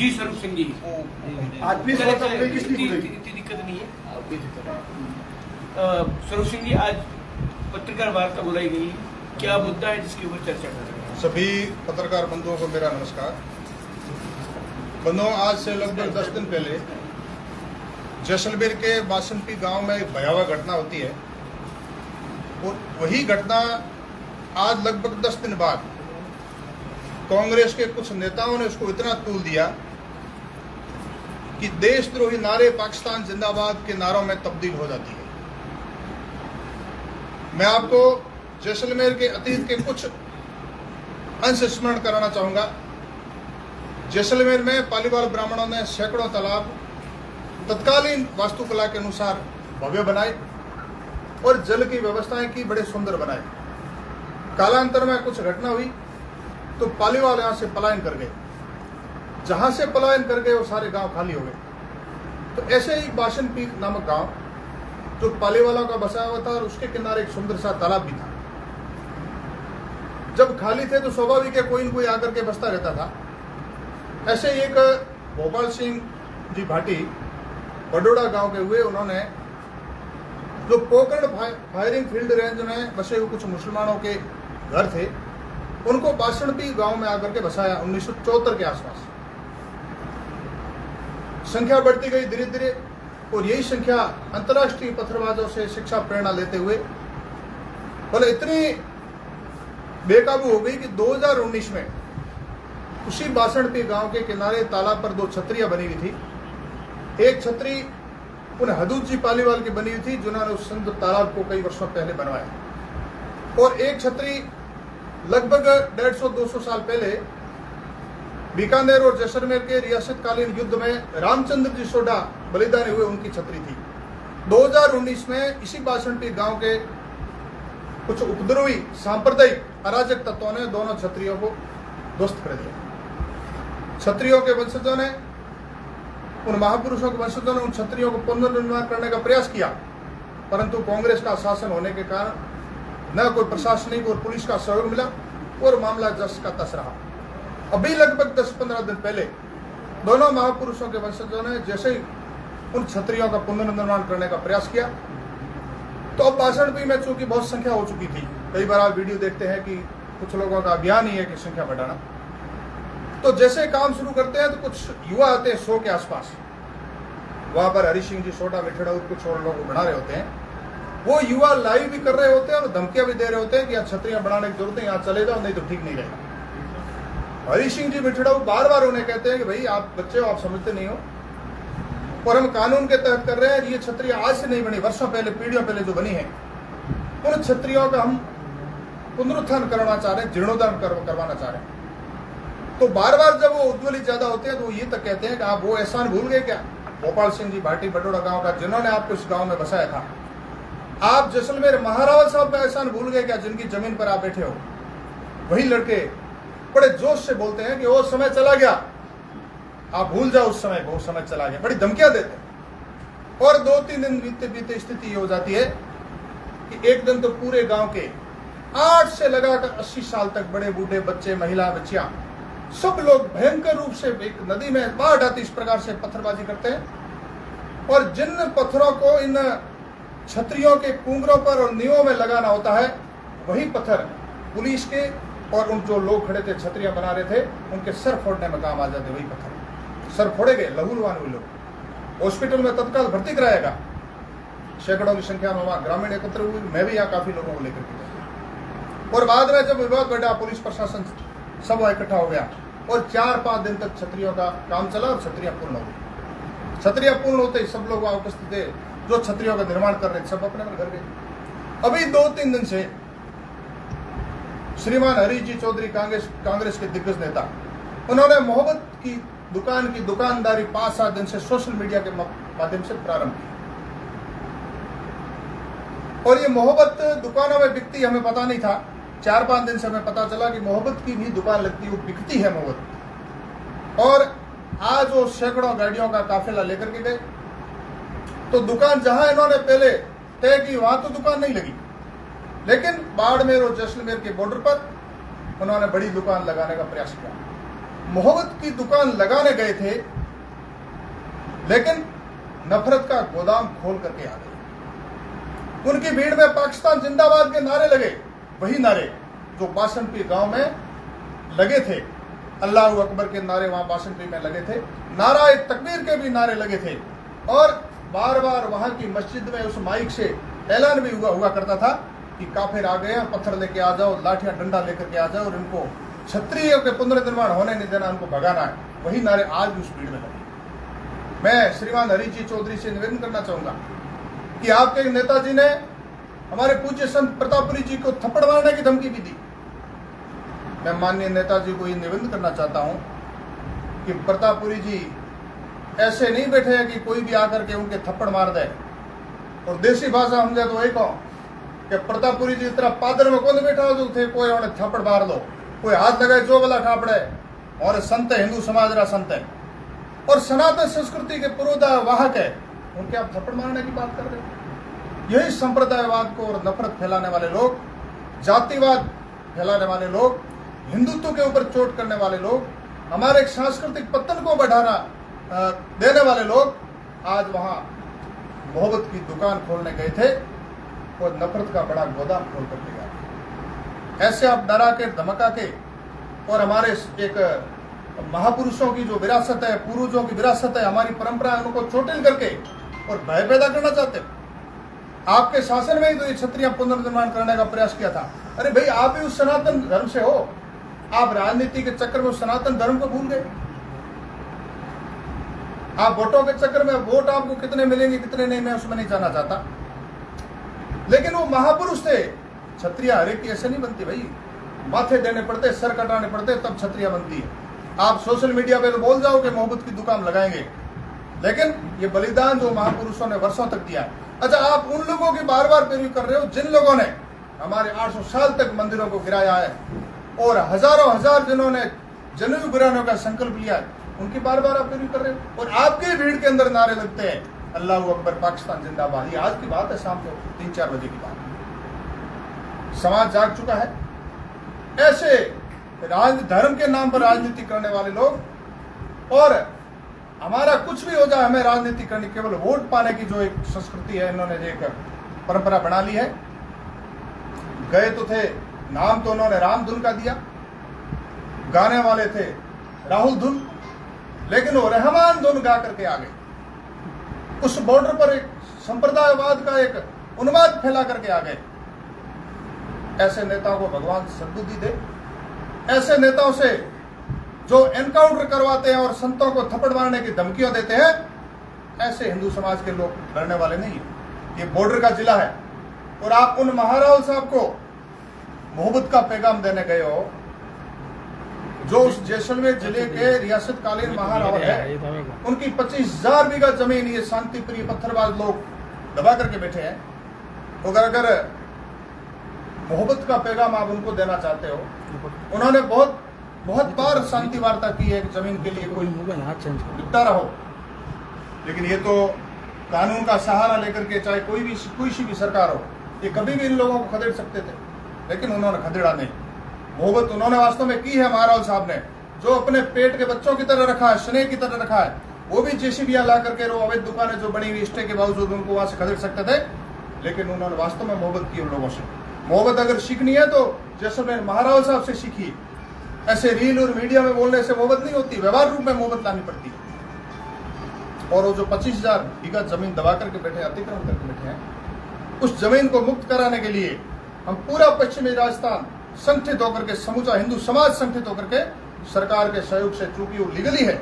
जी स्वरूप सिंह जी। आज भी इतनी दिक्कत नहीं है। स्वरूप सिंह जी, आज पत्रकार वार्ता बुलाई गई, क्या मुद्दा है जिसके ऊपर चर्चा कर रहे हैं? सभी पत्रकार बंधुओं को मेरा नमस्कार। बंधुओं, आज से लगभग 10 दिन पहले जैसलमेर के बासंती गांव में एक भयावह घटना होती है और वही घटना आज लगभग 10 दिन बाद कांग्रेस के कुछ नेताओं ने उसको इतना तूल दिया कि देशद्रोही नारे पाकिस्तान जिंदाबाद के नारों में तब्दील हो जाती है। मैं आपको जैसलमेर के अतीत के कुछ अंश स्मरण कराना चाहूंगा। जैसलमेर में पालीवाल ब्राह्मणों ने सैकड़ों तालाब तत्कालीन वास्तुकला के अनुसार भव्य बनाए और जल की व्यवस्थाएं की बड़े सुंदर बनाए। कालांतर में कुछ घटना हुई तो पालीवाल यहां से पलायन कर गए। जहां से पलायन कर गए वो सारे गांव खाली हो गए। तो ऐसे ही बाशन पीक नामक गांव जो पालीवालों का बसा हुआ था और उसके किनारे एक सुंदर सा तालाब भी था। जब खाली थे तो स्वाभाविक है कोई न कोई आकर के बसता रहता था। ऐसे ही एक भोपाल सिंह जी भाटी बडोड़ा गांव के हुए, उन्होंने जो पोकरण फायरिंग फील्ड रेंज में बसे हुए कुछ मुसलमानों के घर थे उनको बासणपी गांव में आकर के बसाया 1974 के आसपास। संख्या बढ़ती गई धीरे धीरे और यही संख्या अंतर्राष्ट्रीय पत्थरबाजों से शिक्षा प्रेरणा लेते हुए बोले इतनी बेकाबू हो गई कि 2019 में उसी बासणपी गांव के किनारे तालाब पर 2 छतरियां बनी हुई थी। एक छतरी उन हदूद जी पालीवाल की बनी हुई थी जिन्होंने उस सुंदर तालाब को कई वर्षों पहले बनवाया, और एक छतरी लगभग 150-200 साल पहले बीकानेर और जैसलमेर के रियासतकालीन युद्ध में रामचंद्र जी सोडा बलिदानी हुए उनकी छतरी थी। 2019 में इसी बासणपी गांव के कुछ उपद्रवी सांप्रदायिक अराजक तत्वों ने दोनों छतरियों को ध्वस्त कर दिया। छतरियों के वंशजों ने, उन महापुरुषों के वंशजों ने उन छतरियों को पुनर्निर्माण करने का प्रयास किया, परंतु कांग्रेस का शासन होने के कारण न कोई प्रशासनिक और पुलिस का सहयोग मिला और मामला जस का तस रहा। अभी लगभग 10-15 दिन पहले दोनों महापुरुषों के वंशजों ने जैसे ही उन छतरियों का पुनर्निर्माण करने का प्रयास किया तो अब बासणपी में चूंकि बहुत संख्या हो चुकी थी, कई बार आप वीडियो देखते हैं कि कुछ लोगों का अभियान ही है कि संख्या बढ़ाना, तो जैसे काम शुरू करते हैं तो कुछ युवा आते हैं 100 के आसपास। वहां पर हरि सिंह जी सोडा मिठड़ा और कुछ और लोग बना रहे होते हैं। वो युवा लाइव भी कर रहे होते हैं और धमकियां भी दे रहे होते हैं कि यहाँ छतरियां बनाने की जरूरत है, यहाँ चले जाओ नहीं तो ठीक नहीं रहेगा। हरि सिंह जी मिठड़ा बार बार उन्हें कहते हैं कि भाई आप बच्चे हो, आप समझते नहीं हो, और हम कानून के तहत कर रहे हैं। ये छतरियां आज से नहीं बनी, वर्षों पहले, पीढ़ियों पहले जो बनी है, उन छतरियों का हम पुनरुत्थान करना चाह रहे हैं, जीर्णोद्धार करवाना चाह रहे हैं। तो बार बार जब वो उद्वलित ज्यादा होते हैं तो वो ये तक कहते हैं कि आप वो एहसान भूल गए क्या, भोपाल सिंह जी भाटी बडोड़ा गांव का, जिन्होंने आपको इस गांव में बसाया था। आप जैसलमेर महारावल साहब का एहसान भूल गए क्या, जिनकी जमीन पर आप बैठे हो। वही लड़के बड़े जोश से बोलते हैं कि वो समय चला गया, आप भूल जाओ उस समय, बहुत समय चला गया, बड़ी धमकियां देते हैं। और 2-3 दिन बीते बीते स्थिति ये हो जाती है कि एक दिन तो पूरे गांव के 8 से लगाकर 80 साल तक बड़े बूढ़े, बच्चे, महिला, बच्चियां, सब लोग भयंकर रूप से एक नदी में बाढ़ आती इस प्रकार से पत्थरबाजी करते हैं। और जिन पत्थरों को इन छतरियों के कुंगरों पर और नींवों में लगाना होता है, वही पत्थर पुलिस के और उन जो लोग खड़े थे छतरियां बना रहे थे उनके सर फोड़ने में काम आ जाते। वही पत्थर सर फोड़े गए, लहूलुहान हुए लोग, हॉस्पिटल में तत्काल भर्ती कराया गया। सैकड़ों की संख्या में वहां ग्रामीण एकत्र हुए, मैं भी यहाँ काफी लोगों को लेकर के गया। और बाद में जब विवाद बढ़ा, पुलिस प्रशासन सब इकट्ठा हो गया और 4-5 दिन तक छतरियों का काम चला और छतरियां पूर्ण हो गई। छतरियां पूर्ण होते ही सब लोग वहां उपस्थित थे जो छतरियों का निर्माण कर रहे थे, सब अपने घर गए। अभी 2-3 दिन से श्रीमान हरीश जी चौधरी, कांग्रेस के दिग्गज नेता, उन्होंने मोहब्बत की दुकान की दुकानदारी 5-7 दिन से सोशल मीडिया के माध्यम से प्रारंभ की। और ये मोहब्बत दुकानों में बिकती हमें पता नहीं था। 4-5 दिन से हमें पता चला कि मोहब्बत की भी दुकान लगती है, वो बिकती है मोहब्बत। और आज वो सैकड़ों गाड़ियों का काफिला लेकर के गए। तो दुकान जहां इन्होंने पहले तय की वहां तो दुकान नहीं लगी, लेकिन बाड़मेर और जैसलमेर के बॉर्डर पर उन्होंने बड़ी दुकान लगाने का प्रयास किया। मोहब्बत की दुकान लगाने गए थे, लेकिन नफरत का गोदाम खोल करके आ गए। उनकी भीड़ में पाकिस्तान जिंदाबाद के नारे लगे, वही नारे जो बासनपी गांव में लगे थे। अल्लाह अकबर के नारे वहां बासनपी में लगे थे, नारा तकबीर के भी नारे लगे थे, और बार बार वहां की मस्जिद में उस माइक से ऐलान भी हुआ करता था कि काफिर आ गए, पत्थर लेके आ जाओ, लाठियां डंडा लेकर के आ जाओ, और इनको क्षत्रियों के पुनर्निर्माण होने नहीं देना, उनको भगाना है। वही नारे आज भी उस भीड़ में लगे। मैं श्रीमान हरीश जी चौधरी से निवेदन करना चाहूंगा कि आपके नेताजी ने हमारे पूज्य संत प्रतापपुरी जी को थप्पड़ मारने की धमकी भी दी। मैं माननीय नेताजी को ये निवेदन करना चाहता हूं कि प्रतापपुरी जी ऐसे नहीं बैठे हैं कि कोई भी आकर के उनके थप्पड़ मार दे। और देसी भाषा समझे तो वही कहो कि प्रतापपुरी जी तरह पादर में कौन बैठा हो जो थे कोई उन्हें थप्पड़ मार दो, कोई हाथ लगाए जो वाला ठापड़े, और संत है, हिंदू समाज रा संत है और सनातन संस्कृति के पुरोधा वाहक है, उनके आप थप्पड़ मारने की बात कर रहे हो। यही संप्रदायवाद को और नफरत फैलाने वाले लोग, जातिवाद फैलाने वाले लोग, हिंदुत्व के ऊपर चोट करने वाले लोग, हमारे सांस्कृतिक पतन को बढ़ाना देने वाले लोग आज वहां मोहब्बत की दुकान खोलने गए थे और नफरत का बड़ा गोदाम खोल करके गए। ऐसे आप डरा के धमका के और हमारे एक महापुरुषों की जो विरासत है, पूर्वजों की विरासत है, हमारी परंपरा है, उनको चोटिल करके और भय पैदा करना चाहते हो। आपके शासन में ही तो ये क्षत्रिय पुनर्निर्माण करने का प्रयास किया था। अरे भाई, आप भी उस सनातन धर्म से हो, आप राजनीति के चक्कर में उस सनातन धर्म को भूल गए। आप वोटों के चक्कर में, वोट आपको कितने मिलेंगे कितने नहीं, मैं उसमें नहीं जाना चाहता, लेकिन वो महापुरुष थे। क्षत्रिय हर एक की ऐसे नहीं बनती भाई, माथे देने पड़ते, सर कटाने पड़ते, तब क्षत्रिय बनती है। आप सोशल मीडिया पे तो बोल जाओ कि मोहब्बत की दुकान लगाएंगे, लेकिन ये बलिदान जो महापुरुषों ने वर्षों तक दिया है। अच्छा, आप उन लोगों की बार बार पैरवी कर रहे हो जिन लोगों ने हमारे 800 साल तक मंदिरों को गिराया है और हजारों हजार जिन्होंने जनेऊ गिराने का संकल्प लिया है, उनकी बार बार आप पैरवी कर रहे हो। और आपके भीड़ के अंदर नारे लगते हैं अल्लाह अकबर, पाकिस्तान जिंदाबाद। ये आज की बात है, शाम को 3-4 बजे की बात। समाज जाग चुका है। ऐसे धर्म के नाम पर राजनीति करने वाले लोग, और हमारा कुछ भी हो जाए हमें राजनीति करनी, केवल वोट पाने की जो एक संस्कृति है, इन्होंने एक परंपरा बना ली है। गए तो थे, नाम तो उन्होंने राम धुन का दिया, गाने वाले थे राहुल धुन, लेकिन वो रहमान धुन गा करके आ गए। उस बॉर्डर पर एक संप्रदायवाद का एक उन्माद फैला करके आ गए। ऐसे नेताओं को भगवान सद्बुद्धि दे। ऐसे नेताओं से जो एनकाउंटर करवाते हैं और संतों को थप्पड़ मारने की धमकियां देते हैं, ऐसे हिंदू समाज के लोग डरने वाले नहीं है। ये बॉर्डर का जिला है और आप उन महाराव साहब को मोहब्बत का पैगाम देने गए हो, जो उस जैसलमेर जिले के रियासतकालीन महारावत है। उनकी 25,000 बीघा जमीन ये शांति प्रिय पत्थरबाज लोग दबा करके बैठे हैं। तो अगर मोहब्बत का पैगाम आप उनको देना चाहते हो, उन्होंने बहुत बार शांति वार्ता की है, जमीन के लिए कोई निपटारा हो, लेकिन ये तो कानून का सहारा लेकर के, चाहे कोई सी भी सरकार हो, ये कभी भी इन लोगों को खदेड़ सकते थे, लेकिन उन्होंने खदेड़ा नहीं। मोहब्बत उन्होंने वास्तव में की है। महाराज साहब ने जो अपने पेट के बच्चों की तरह रखा है, स्नेह की तरह रखा है, वो भी जेसीबी ला करके अवैध दुकानें जो बनी हुई स्टे के बावजूद उनको वहां से खदेड़ सकते थे, लेकिन उन्होंने वास्तव में मोहब्बत की उन लोगों से। मोहब्बत अगर सीखनी है तो जैसलमेर महाराज साहब से सीखिए। ऐसे रील और मीडिया में बोलने से मोहब्बत नहीं होती, व्यवहार रूप में मोहब्बत लानी पड़ती है। और वो जो 25,000 बीघा जमीन दबा करके बैठे, अतिक्रमण करके बैठे हैं, उस जमीन को मुक्त कराने के लिए हम पूरा पश्चिमी राजस्थान संगठित होकर के, समूचा हिंदू समाज संगठित होकर के सरकार के सहयोग से, चूंकि वो लीगली है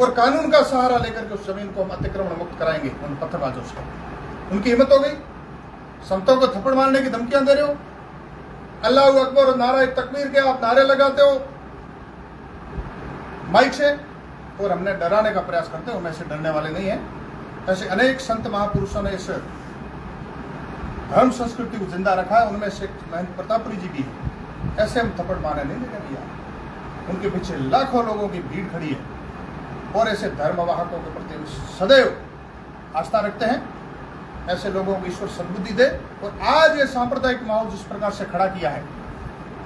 और कानून का सहारा लेकर के उस जमीन को हम अतिक्रमण मुक्त कराएंगे उन पत्थरबाजों से। उनकी हिम्मत हो गई, संतों को थप्पड़ मारने की धमकियां दे रहे हो, अल्लाह अकबर और नारा तकबीर के आप नारे लगाते हो माइक से, और हमने डराने का प्रयास करते हो। हम ऐसे डरने वाले नहीं है। ऐसे अनेक संत महापुरुषों ने इस धर्म संस्कृति को जिंदा रखा है, उनमें से महंत प्रतापपुरी जी भी है। ऐसे हम थप्पड़ मारने नहीं देंगे भैया। उनके पीछे लाखों लोगों की भीड़ खड़ी है और ऐसे धर्मवाहकों के प्रति सदैव आस्था रखते हैं। ऐसे लोगों को ईश्वर सद्बुद्धि दे। और आज ये सांप्रदायिक माहौल जिस प्रकार से खड़ा किया है,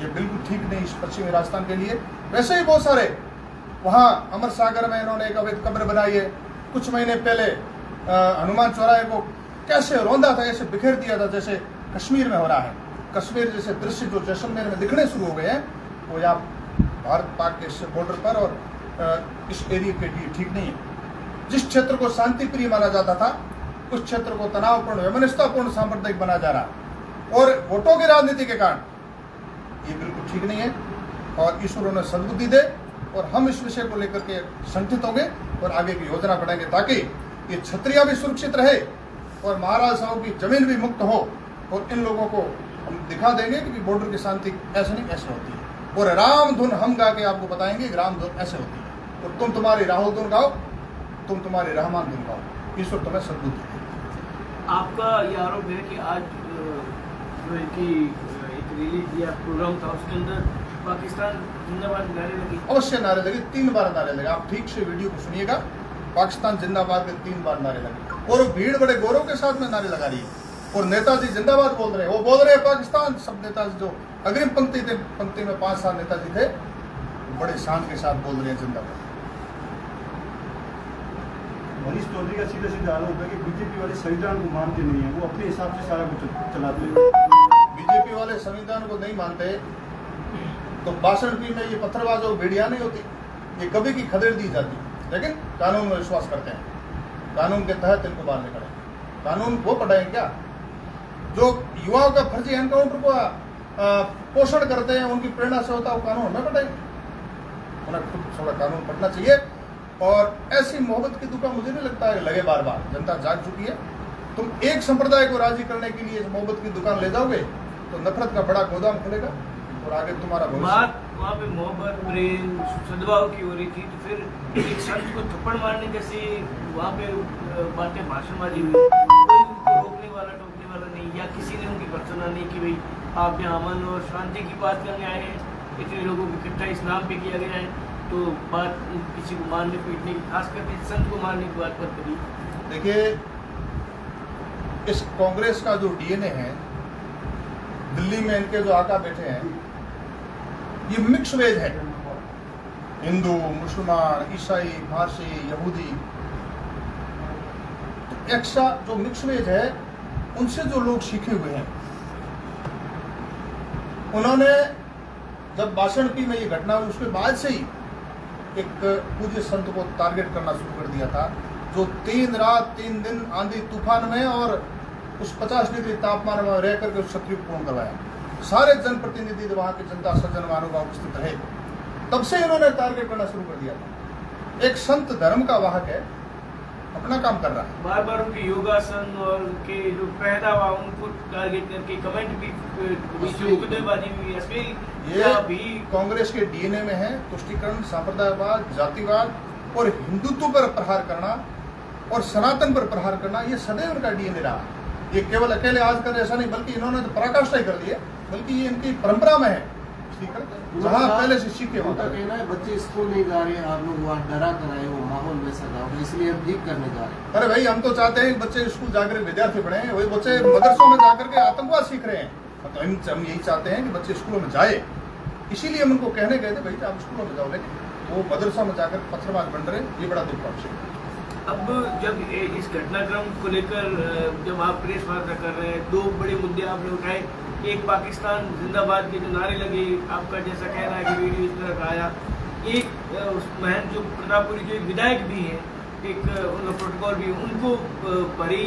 ये बिल्कुल ठीक नहीं इस पश्चिमी राजस्थान के लिए। वैसे ही बहुत सारे वहाँ अमर सागर में इन्होंने एक अवैध कब्र बनाई है। कुछ महीने पहले हनुमान चौराहे को कैसे रौंदा था, ऐसे बिखेर दिया था जैसे कश्मीर में हो रहा है। कश्मीर जैसे दृश्य जो जैसलमेर में दिखने शुरू हो गए हैं, वो यहाँ भारत पाक के इस बॉर्डर पर और इस एरिया के लिए ठीक नहीं है। जिस क्षेत्र को शांति प्रिय माना जाता था, उस क्षेत्र को तनावपूर्ण, वैमनस्यतापूर्ण, सांप्रदायिक बना जा रहा और वोटों की राजनीति के कारण ये बिल्कुल ठीक नहीं है। और ईश्वर उन्हें सद्बुद्धि दे और हम इस विषय को लेकर के संगठित होंगे और आगे की योजना बनाएंगे ताकि ये छत्रियां भी सुरक्षित रहे और महाराज साहब की जमीन भी मुक्त हो। और इन लोगों को हम दिखा देंगे कि बॉर्डर की शांति ऐसे नहीं ऐसे होती है। और राम धुन हम गा के आपको बताएंगे कि राम धुन ऐसे होती है। और तुम तुम्हारी राहुल धुन गाओ, तुम तुम्हारी रहमान धुन गाओ। ईश्वर तुम्हें सद्बुद्धि दे। आपका ये आरोप है कि आज जो है कि एक रिलीज या प्रोग्राम था, उसके अंदर पाकिस्तान जिंदाबाद नारे लगी। अवश्य नारे लगे, 3 बार नारे लगे। आप ठीक से वीडियो को सुनिएगा। पाकिस्तान जिंदाबाद के 3 बार नारे लगे और वो भीड़ बड़े गौरव के साथ में नारे लगा रही है। और नेताजी जिंदाबाद बोल रहे हैं, वो बोल रहे हैं पाकिस्तान। सब नेताजी जो अग्रिम पंक्ति में 5-7 नेताजी थे, बड़े शान के साथ बोल रहे हैं जिंदाबाद। मनीष चौधरी का सीधा सीधा आरोप है कि बीजेपी वाले संविधान को मानते नहीं है, वो अपने हिसाब से सारा कुछ चलाते हैं। बीजेपी वाले संविधान को नहीं मानते तो भाषण भी में ये पत्थरबाज और भेड़िया नहीं होती, ये कभी की खदेड़ दी जाती। लेकिन कानून में विश्वास करते हैं, कानून के तहत इनको मारने पड़े। कानून वो पढ़ाएं क्या जो युवाओं का फर्जी एनकाउंटर को पोषण करते हैं, उनकी प्रेरणा से होता है, वो कानून हमें पढ़ाएंगे। उन्हें खुद थोड़ा कानून पढ़ना चाहिए। और ऐसी मोहब्बत की दुकान मुझे नहीं लगता है लगे बार बार। जनता जाग चुकी है। तुम एक संप्रदाय को राजी करने के लिए इस मोहब्बत की दुकान ले जाओगे तो नफरत का बड़ा गोदाम खुलेगा और आगे तुम्हारा बात वहाँ पे मोहब्बत, प्रेम, सद्भाव की हो रही थी, तो फिर एक संत को थप्पड़ मारने जैसी वहाँ पे बातें भाषणबाजी हुई। कोई उनको रोकने वाला टोकने वाला नहीं, या किसी ने उनकी भर्त्सना नहीं कि भाई आप यहाँ अमन और शांति की बात करने आए हैं, इतने लोगों को इकट्ठा इस नाम पे किया गया है, तो बात किसी को मारने पीटने की, खास करके संत को मारने की बात पर करी। देखिए, इस कांग्रेस का जो डीएनए है, दिल्ली में इनके जो आका बैठे हैं, ये मिक्स वेज है। हिंदू, मुसलमान, ईसाई, पारसी, यहूदी, तो एक्स्ट्रा जो मिक्स वेज है, उनसे जो लोग सीखे हुए हैं, उन्होंने जब भाषण की में ये घटना हुई उसके बाद से ही एक पूज्य संत को टारगेट करना शुरू कर दिया था, जो 3 रात 3 दिन आंधी तूफान में और उस 50 डिग्री तापमान में रह करके उस क्षत्रिय को पूर्ण करवाया। सारे जनप्रतिनिधि वहां के जनता सज्जन महानुभाव उपस्थित रहे, तब से इन्होंने टारगेट करना शुरू कर दिया था। एक संत धर्म का वाहक है, अपना काम कर रहा है। बार बार उनके योगासन और उनके जो पहनावा, उनको टारगेट करके कमेंट भी, मुकदमेबाजी भी, ऐसे ये भी कांग्रेस के डीएनए में है। तुष्टीकरण, सांप्रदायवाद, जातिवाद और हिंदुत्व पर प्रहार करना और सनातन पर प्रहार करना, ये सदैव उनका डीएनए रहा। ये केवल अकेले आज कर ऐसा नहीं, बल्कि इन्होंने तो पराकाष्ठा ही कर दी है, बल्कि ये इनकी परंपरा में है। जहाँ पहले से सीखे उनका कहना है बच्चे स्कूल नहीं जा रहे हैं, आप लोग वहाँ डरा कर आए हो, माहौल वैसा था, इसलिए हम ठीक करने जा रहे हैं। अरे भाई, हम तो चाहते हैं बच्चे स्कूल जाकर विद्यार्थी पढ़े, वही बच्चे मदरसों में जाकर के आतंकवाद सीख रहे हैं। तो हम यही चाहते हैं कि बच्चे स्कूलों में जाए, इसीलिए हम उनको कहने गए थे भाई आप स्कूलों में जाओ, लेकिन वो मदरसा में जाकर पत्थरबाज बन रहे, ये बड़ा दुख का विषय है। अब जब इस घटनाक्रम को लेकर जब आप प्रेस वार्ता कर रहे हैं, 2 बड़े मुद्दे आपने उठाए। एक पाकिस्तान जिंदाबाद के जो नारे लगे, आपका जैसा कहना है कि वीडियो इस तरह का आया। एक उस महंत जो प्रतापपुरी जो विधायक भी हैं, एक उनका प्रोटोकॉल भी, उनको बड़ी